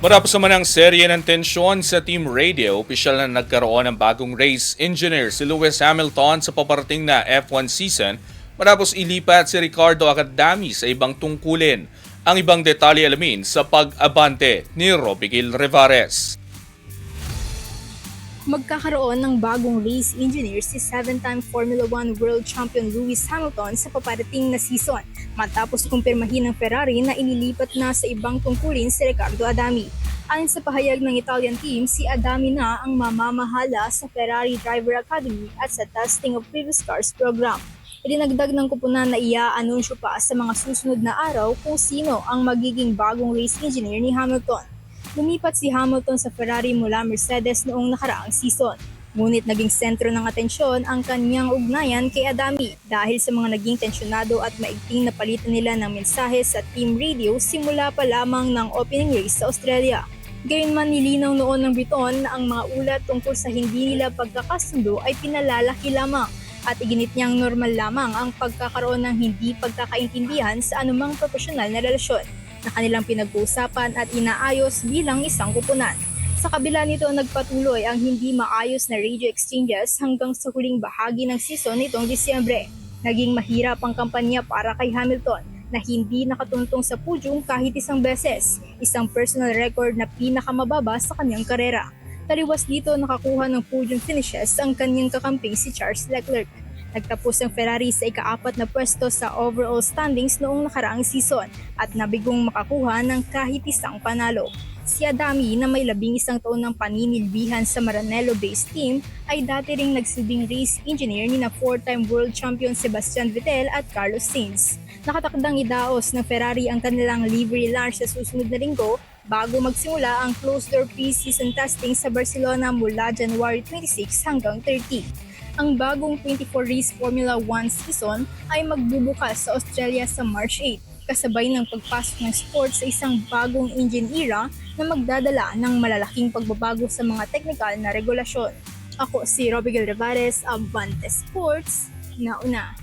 Matapos naman ang serye ng tensyon sa Team Radio, opisyal na nagkaroon ng bagong race engineer si Lewis Hamilton sa paparating na F1 season matapos ilipat si Ricardo Agudami sa ibang tungkulin. Ang ibang detalye alamin sa pag-abante ni Robigil Rivares. Magkakaroon ng bagong race engineer si 7-time Formula 1 World Champion Lewis Hamilton sa paparating na season matapos kumpirmahin ng Ferrari na inilipat na sa ibang tungkulin si Ricardo Adami. Ayon sa pahayag ng Italian team, si Adami na ang mamamahala sa Ferrari Driver Academy at sa testing of previous cars program. Idinagdag ng kupunan na ia-anunsyo pa sa mga susunod na araw kung sino ang magiging bagong race engineer ni Hamilton. Lumipat si Hamilton sa Ferrari mula Mercedes noong nakaraang season. Ngunit naging sentro ng atensyon ang kanyang ugnayan kay Adami dahil sa mga naging tensyonado at maigting na palitan nila ng mensahe sa team radio simula pa lamang ng opening race sa Australia. Gayunman nilinaw noon ng Briton na ang mga ulat tungkol sa hindi nila pagkakasundo ay pinalalaki lamang at iginit niyang normal lamang ang pagkakaroon ng hindi pagkakaintindihan sa anumang profesional na relasyon na kanilang pinag-uusapan at inaayos bilang isang kupunan. Sa kabila nito, nagpatuloy ang hindi maayos na radio exchanges hanggang sa huling bahagi ng season nitong Disyembre. Naging mahirap ang kampanya para kay Hamilton na hindi nakatuntong sa podium kahit isang beses, isang personal record na pinakamababa sa kanyang karera. Taliwas dito nakakuha ng podium finishes ang kanyang kakamping si Charles Leclerc. Nagtapos ang Ferrari sa ika-4 na pwesto sa overall standings noong nakaraang season at nabigong makakuha ng kahit isang panalo. Si Adami na may 11 taon ng paninilbihan sa Maranello-based team ay dati ring nagsilbing race engineer ni na 4-time world champion Sebastian Vettel at Carlos Sainz. Nakatakdang idaos ng Ferrari ang kanilang livery launch sa susunod na linggo bago magsimula ang closed-door pre-season testing sa Barcelona mula January 26 hanggang 30. Ang bagong 24-race Formula 1 season ay magbubukas sa Australia sa March 8, kasabay ng pagpasok ng sport sa isang bagong engine era na magdadala ng malalaking pagbabago sa mga technical na regulasyon. Ako si Robigil Rivares, Abante Sports, nauna.